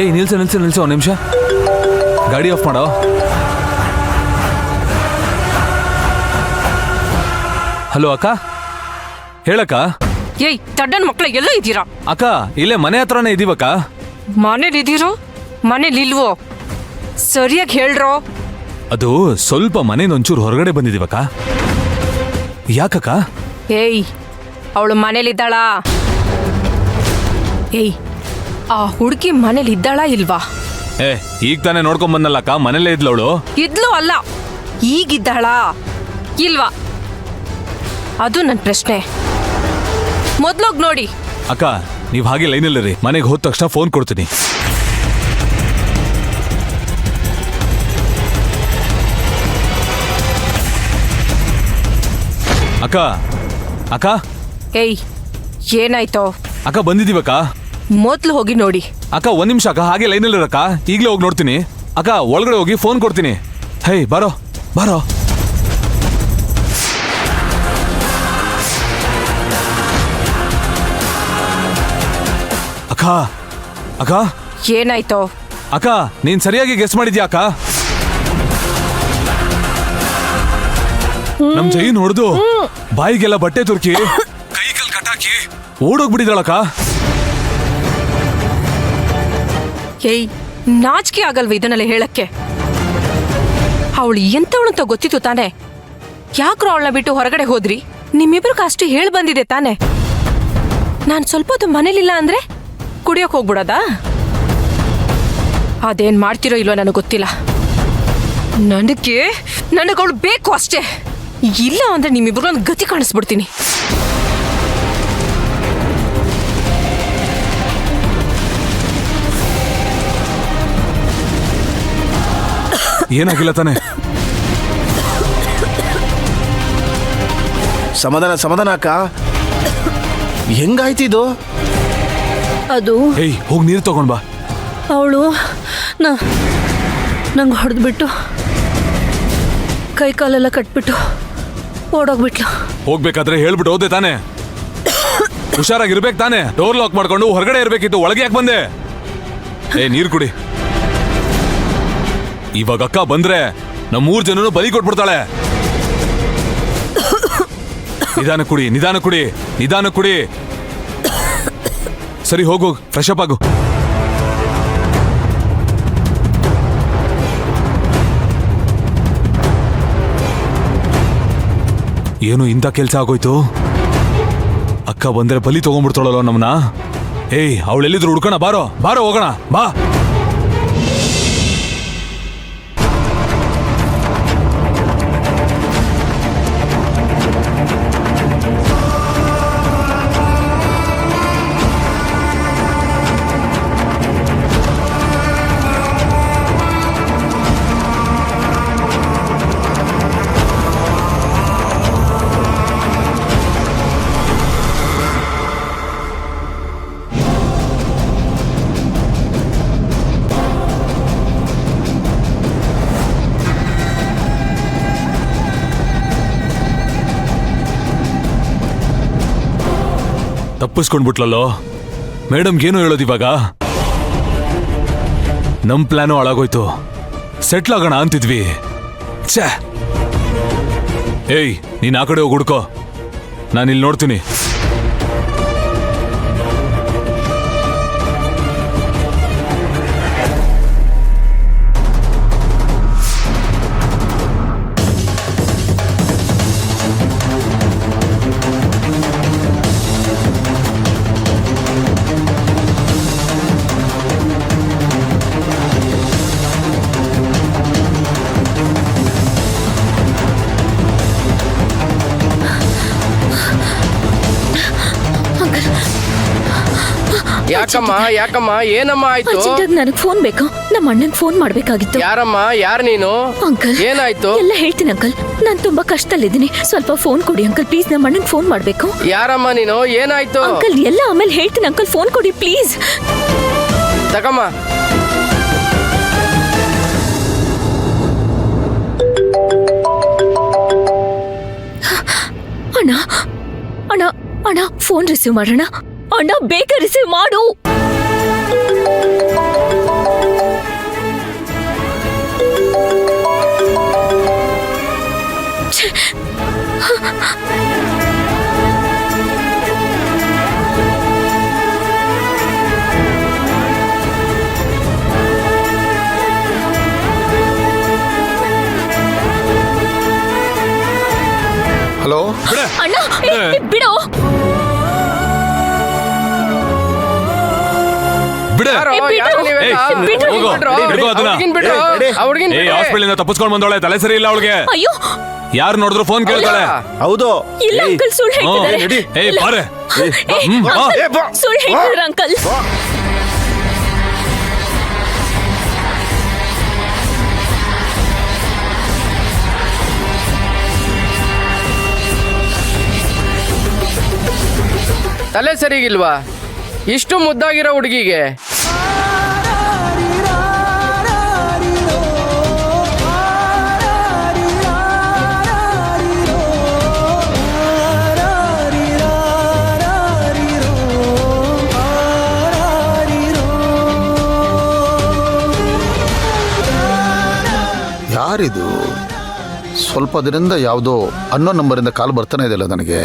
ಏಯ್ ನಿಲ್ಸು ನಿಲ್ಸು ನಿಲ್ಸು ಒಂದು ನಿಮಿಷ, ಗಾಡಿ ಆಫ್ ಮಾಡೋ. ಹಲೋ ಅಕ್ಕ, ಹೇಳಕ್ಕ. ಏಯ್ ದಡ್ಡನ ಮಕ್ಳ ಎಲ್ಲ ಇದ್ದೀರಾ? ಅಕ್ಕ ಇಲ್ಲೇ ಮನೆ ಹತ್ರನೇ ಇದೀವಕ್ಕ. ಮನೇಲಿ ಇದ್ದೀರೋ ಮನೇಲಿ ಇಲ್ವೋ ಸರಿಯಾಗಿ ಹೇಳ್ರೋ. ಅದು ಸ್ವಲ್ಪ ಮನೇನ ಒಂಚೂರು ಹೊರಗಡೆ ಬಂದಿದೀವಕ್ಕ. ಯಾಕಕ್ಕ? ಏಯ್ ಅವಳು ಮನೇಲಿದ್ದಾಳಾ? ಏಯ್ ಆ ಹುಡುಗಿ ಮನೇಲಿ ಇದ್ದಾಳಾ ಇಲ್ವಾ? ಏ ಈಗ ತಾನೇ ನೋಡ್ಕೊಂಡ್ ಬಂದಲ್ಲಕ್ಕ, ಮನೇಲೇ ಇದ್ಲವಳು. ಇದ್ಲು ಅಲ್ಲ, ಈಗಿದ್ದಾಳಾ ಇಲ್ವಾ ಅದು ನನ್ನ ಪ್ರಶ್ನೆ. ಮೊದ್ಲೋಗ್ ನೋಡಿ. ಅಕ್ಕ ನೀವ್ ಹಾಗೆ ಲೈನಲ್ಲಿರಿ, ಮನೆಗೆ ಹೋದ ತಕ್ಷಣ ಫೋನ್ ಕೊಡ್ತೀನಿ. ಅಕ್ಕ ಅಕ್ಕ ಏಯ್ ಏನಾಯ್ತೋ? ಅಕ್ಕ ಬಂದಿದೀವಕ್ಕ. ಮೊದ್ಲು ಹೋಗಿ ನೋಡಿ. ಅಕ್ಕ ಒಂದ್ ನಿಮಿಷ ಅಕ್ಕ, ಹಾಗೆ ಲೈನಲ್ಲಿರಕ್ಕ, ಈಗಲೇ ಹೋಗಿ ನೋಡ್ತೀನಿ. ಅಕ್ಕ ಒಳಗಡೆ ಹೋಗಿ ಫೋನ್ ಕೊಡ್ತೀನಿ. ಹೇ ಬಾರೋ ಬಾರೋ. ಅಕ್ಕ ಅಕ್ಕ ಏನಾಯ್ತೋ? ಅಕ್ಕ ನೀನ್ ಸರಿಯಾಗಿ ಗೆಸ್ ಮಾಡಿದ್ಯಾ ಅಕ್ಕ? ನಮ್ ಜೈನ್ ಹೊಡೆದು ಬಾಯಿಗೆಲ್ಲ ಬಟ್ಟೆ ತುರ್ಕಿ ಕೈಕಲ್ ಕಟ್ಟಾಕಿ ಓಡೋಗ್ಬಿಟ್ಟಿದ್ದಾಳಕ್ಕ. ಏಯ್ ನಾಚಿಕೆ ಆಗಲ್ವ ಇದನ್ನೆಲ್ಲ ಹೇಳಕ್ಕೆ? ಅವಳು ಎಂತವಳಂತ ಗೊತ್ತಿತ್ತು ತಾನೆ, ಯಾಕ್ರೋ ಅವಳನ್ನ ಬಿಟ್ಟು ಹೊರಗಡೆ ಹೋದ್ರಿ? ನಿಮ್ಮಿಬ್ರಿಗೂ ಅಷ್ಟು ಹೇಳಿ ಬಂದಿದೆ ತಾನೆ. ನಾನ್ ಸ್ವಲ್ಪ ಹೊತ್ತು ಮನೇಲಿಲ್ಲ ಅಂದ್ರೆ ಕುಡಿಯೋಕ್ ಹೋಗ್ಬಿಡೋದಾ? ಅದೇನ್ ಮಾಡ್ತಿರೋ ಇಲ್ವೋ ನನಗೆ ಗೊತ್ತಿಲ್ಲ. ನನಗವಳು ಬೇಕು ಅಷ್ಟೇ. ಇಲ್ಲ ಅಂದ್ರೆ ನಿಮ್ಮಿಬ್ರು ಒಂದು ಗತಿ ಕಾಣಿಸ್ಬಿಡ್ತೀನಿ. ಏನಾಗಿಲ್ಲ ತಾನೆ? ಸಮಾಧಾನ ಸಮಾಧಾನ ಅಕ್ಕ, ಹೆಂಗಾಯ್ತಿದು? ಅದು ಏಯ್ ಹೋಗಿ ನೀರು ತಗೊಂಡ್ ಬಾ. ಅವಳು ನಂಗೆ ಹೊಡೆದ್ಬಿಟ್ಟು ಕೈ ಕಾಲೆಲ್ಲ ಕಟ್ಬಿಟ್ಟು ಓಡೋಗ್ಬಿಟ್ಲು. ಹೋಗ್ಬೇಕಾದ್ರೆ ಹೇಳ್ಬಿಟ್ಟು ಹೋದೆ ತಾನೆ? ಹುಷಾರಾಗಿರ್ಬೇಕು ತಾನೆ? ಡೋರ್ ಲಾಕ್ ಮಾಡ್ಕೊಂಡು ಹೊರಗಡೆ ಇರ್ಬೇಕಿತ್ತು, ಒಳಗೆ ಯಾಕೆ ಬಂದೆ? ಏ ನೀರು ಕುಡಿ. ಇವಾಗ ಅಕ್ಕ ಬಂದ್ರೆ ನಮ್ಮ 3 ಜನನು ಬಲಿ ಕೊಟ್ಬಿಡ್ತಾಳೆ. ನಿಧಾನ ಕುಡಿ ನಿಧಾನ ಕುಡಿ ನಿಧಾನ ಕುಡಿ. ಸರಿ ಹೋಗು, ಫ್ರೆಶ್ ಅಪ್ ಆಗು. ಏನು ಇಂಥ ಕೆಲ್ಸ ಆಗೋಯ್ತು? ಅಕ್ಕ ಬಂದ್ರೆ ಬಲಿ ತಗೊಂಡ್ಬಿಡ್ತಾಳಲ್ಲ ನಮ್ಮನ್ನ. ಏಯ್ ಅವಳೆಲ್ಲಿದ್ರು ಹುಡ್ಕೋಣ, ಬಾರೋ ಬಾರೋ ಹೋಗೋಣ ಬಾ. ತಪ್ಪಿಸ್ಕೊಂಡ್ಬಿಟ್ಲಲ್ಲೋ. ಮೇಡಮ್ಗೇನು ಹೇಳೋದು ಇವಾಗ? ನಮ್ ಪ್ಲಾನು ಹಾಳಾಗೋಯ್ತು. ಸೆಟ್ಲ್ ಆಗೋಣ ಅಂತಿದ್ವಿ. ಛೇ. ಏಯ್ ನೀನ್ ಆ ಕಡೆ ಹೋಗಿ ಹುಡ್ಕೋ, ನಾನಿಲ್ಲಿ ನೋಡ್ತೀನಿ. ಯಾಕಮ್ಮ ಯಾಕಮ್ಮ ಏನಮ್ಮ ಆಯ್ತು? ನನಗೆ ಫೋನ್ ಬೇಕು, ನಮ್ಮ ಅಣ್ಣಂಗೆ ಫೋನ್ ಮಾಡ್ಬೇಕಾಗಿತ್ತು. ಯಾರಮ್ಮ ಯಾರು ನೀನು? ಅಂಕಲ್ ಏನಾಯ್ತು? ಎಲ್ಲ ಹೇಳ್ತೀನಿ ಅಂಕಲ್, ನಾನು ತುಂಬಾ ಕಷ್ಟದಲ್ಲಿದ್ದೀನಿ, ಸ್ವಲ್ಪ ಫೋನ್ ಕೊಡಿ ಅಂಕಲ್ ಪ್ಲೀಸ್, ನಮ್ಮ ಅಣ್ಣಂಗೆ ಫೋನ್ ಮಾಡ್ಬೇಕು. ಯಾರಮ್ಮ ನೀನು? ಏನಾಯ್ತು? ಅಂಕಲ್ ಎಲ್ಲ ಆಮೇಲೆ ಹೇಳ್ತೀನಿ ಅಂಕಲ್, ಫೋನ್ ಕೊಡಿ ಪ್ಲೀಸ್. ತಗಮ್ಮ. ಅಣ್ಣ ಅಣ್ಣ ಅಣ್ಣ ಫೋನ್ ರಿಸೀವ್ ಮಾಡೋಣ. ಅಣ್ಣ ಬೇಗ ರಿಸೀವ್ ಮಾಡು. ಹಲೋ ಅಣ್ಣ ಬಿಡು. ಬಿಡ ಯಾರೋ, ಬಿಡು. ಯಾರೋ ನೀವೆಲ್ಲ? ಏಯ್, ಬಿಡು. ಹೋಗು. ಬಿಡ್ರೋ? ಹಿಡ್ಕೊ ಅದನ್ನ. ಆ ಹುಡ್ಗಿನ್ ಬಿಡ್ರೋ? ಆ ಹುಡ್ಗಿನ್ ಏಯ್ ಬಿಡ್ರಿ. ಹಾಸ್ಪಿಟಲ್ ಇಂದ ತಪ್ಪಿಸ್ಕೊಂಡ್ ಬಂದವಳೆ, ತಲೆ ಸರಿ ಇಲ್ಲ ಅವಳಿಗೆ. ಅಯ್ಯೋ ಯಾರು ನೋಡಿದ್ರು ಫೋನ್ ಕೇಳ್ತಾಳೆ. ಹೌದು ಇಲ್ಲ ಅಂಕಲ್, ಸುಳ್ಳು ಹೇಳ್ತಿದ್ದಾರೆ. ಏಯ್ ಇಲ್ಲ. ಬಾರೆ. ಸುಳ್ಳು ಹೇಳ್ತಿದ್ದಾರೆ ಅಂಕಲ್. ತಲೆ ಸರಿಗಿಲ್ವಾ? ಇಷ್ಟು ಮುದ್ದಾಗಿರೋ ಹುಡುಗಿಗೆ ಯಾರಿದು? ಸ್ವಲ್ಪ ದಿನದಿಂದ ಯಾವುದೋ ಅನ್ನೋ ನಂಬರಿಂದ ಕಾಲ್ ಬರ್ತಾನೆ ಇದೆಯಲ್ಲ ನನಗೆ.